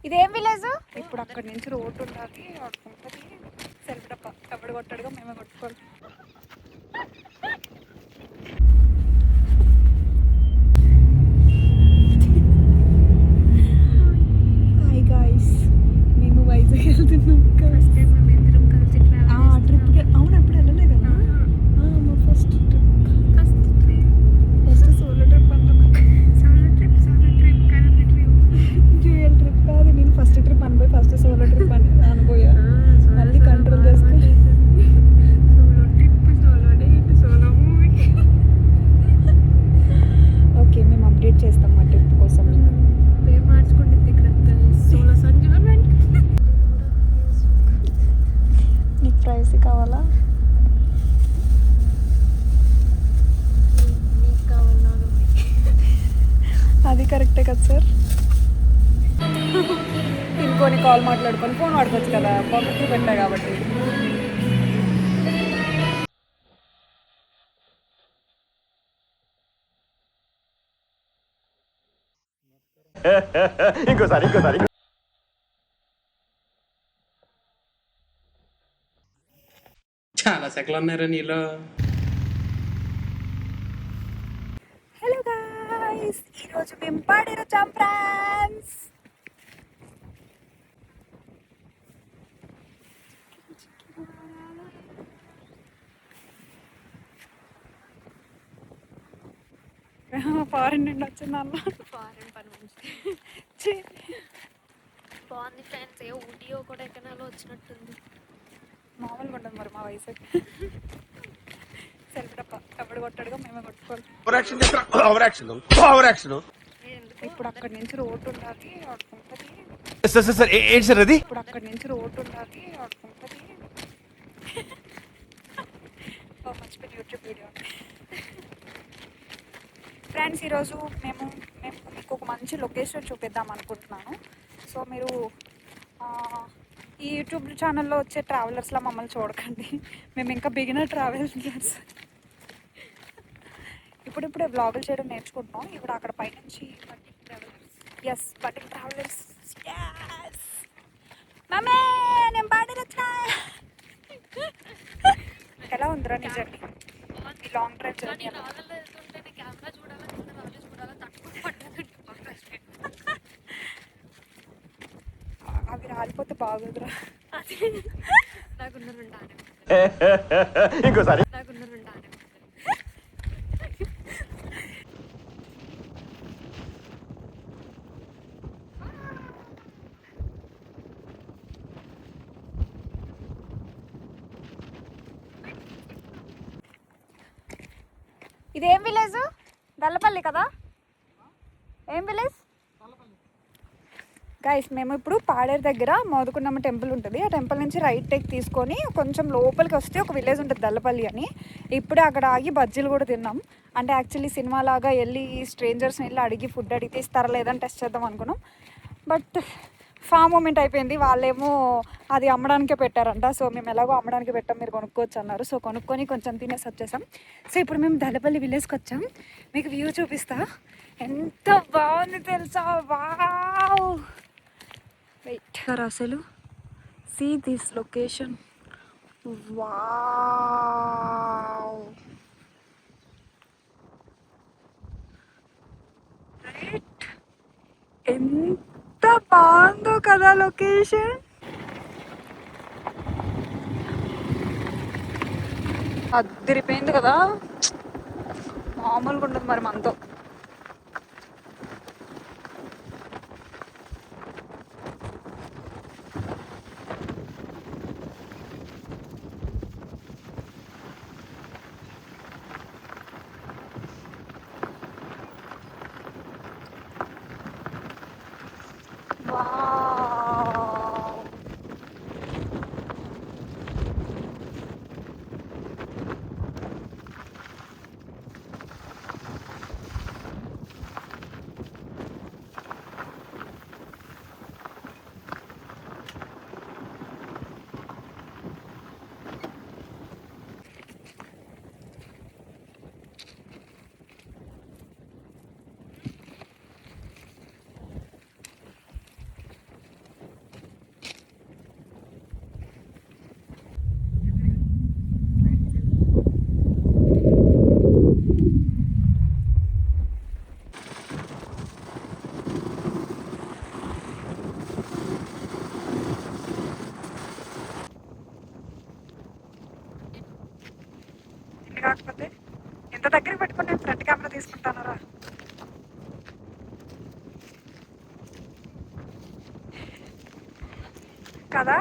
ఇదేం విలేజ్? ఇప్పుడు అక్కడి నుంచి రోడ్డు ఉండాలి, ఉంటుంది సెల్ఫ్ డబ్బా. ఎవడు కొట్టాడుగా మేమే కొట్టుకోవాలి. హాయ్ గాయ్స్, మేము వైజాగ్ వెళ్తున్నాం. ట్రిప్కి అవును, ఎప్పుడు వెళ్ళలేదు కదా. మా first trip, first solo trip అంటున్నా. డ్యూయల్ ట్రిప్ కాదు, నేను ఫస్ట్ ట్రిప్ అనిపోయి ఫస్ట్ సోలో ట్రిప్ అని అనుకోయా. మళ్ళీ కంట్రోల్ చేసుకో. ఓకే, మేము అప్డేట్ చేస్తాం మా ట్రిప్ కోసం. పేరు మార్చుకుంటే సోలో సంజీవన్. నీకు ప్రైవసీ కావాలా? నీకు కావాలను. అది కరెక్టే కదా సార్. ఇంకొని కాల్ మాట్లాడుకొని ఫోన్ వాడుకోవచ్చు కదా, పాకెట్లో పెట్టా కాబట్టి. ఇంకోసారి చాలా సెకలు ఉన్నారా నీలో. హలో గాయ్స్, ఈరోజు మేము పాడేరు వచ్చాం ఫ్రెండ్స్. ఫారెన్ నుండి వచ్చింది అన్న. ఫారెన్ పని మంచి బాగుంది ఫ్రెండ్స్. ఏ ఊటీయో కూడా ఎక్కడాలో వచ్చినట్టుంది. మామూలుగా ఉంటుంది మరి మా వయసు. సెల్ఫ్ డబ్బా. ఎవడు కొట్టాడుగా మేమే కొట్టుకోవాలి. ఇప్పుడు అక్కడి నుంచి రోడ్డు ఉండాలి, ఉంటుంది. ఏంటి సార్ అది? ఇప్పుడు అక్కడి నుంచి రోడ్డు ఉండాలి, ఉంటుంది. మర్చిపోయి యూట్యూబ్ వీడియో. ఫ్రెండ్స్, ఈరోజు మేము మీకు ఒక మంచి లొకేషన్ చూపిద్దాం అనుకుంటున్నాను. సో మీరు ఈ యూట్యూబ్ ఛానల్లో వచ్చే ట్రావెలర్స్లో మమ్మల్ని చూడకండి. మేము ఇంకా బిగినర్ ట్రావెలర్స్. ఇప్పుడిప్పుడే వ్లాగులు చేయడం నేర్చుకుంటున్నాం. ఇప్పుడు అక్కడ పైనుంచి బట్టింగ్ ట్రావెలర్స్. మమ్మే, నేను పాడేరు వచ్చా. ఎలా ఉందిరా నీ జర్నీ, ఈ లాంగ్ డ్రైవ్ జర్నీ? కెమెరా చూడాలా తక్కువ పడ్డదంటే అవి రాలిపోతే బాగోదురా. నాకున్న రెండు ఆనే ఇంకోసారి ఇదేం విలేజ్? దల్లపల్లి కదా. ఏం విలేజ్ గైస్? మేము ఇప్పుడు పాడేరు దగ్గర మోదుకున్నమ్మ టెంపుల్ ఉంటుంది. ఆ టెంపుల్ నుంచి రైట్ టేక్ తీసుకొని కొంచెం లోపలికి వస్తే ఒక విలేజ్ ఉంటుంది, దల్లపల్లి అని. ఇప్పుడే అక్కడ ఆగి బజ్జీలు కూడా తిన్నాం. అంటే యాక్చువల్లీ సినిమా లాగా వెళ్ళి స్ట్రేంజర్స్ని వెళ్ళి అడిగి ఫుడ్ అడిగితే ఇస్తారా లేదని టెస్ట్ చేద్దాం అనుకున్నాం. బట్ ఫామ్ మూమెంట్ అయిపోయింది. వాళ్ళేమో అది అమ్మడానికే పెట్టారంట. సో మేము ఎలాగో అమ్మడానికి పెట్టాం, మీరు కొనుక్కోవచ్చు అన్నారు. సో కొనుక్కొని కొంచెం తినేసి వచ్చేసాం. సో ఇప్పుడు మేము దల్లపల్లి విలేజ్కి వచ్చాం. మీకు వ్యూ చూపిస్తా. ఎంత బాగుంది తెలుసా? వావ్, వెయిట్ సార్, అసలు see this location. Wow, right. ఎంత బాగుందో కదా లొకేషన్. అదిరిపోయింది కదా, మామూలుగా ఉంటుంది మరి మనతో. దగ్గర పెట్టుకుని నేను ఫ్రంట్ కెమెరా తీసుకుంటానరా. కదా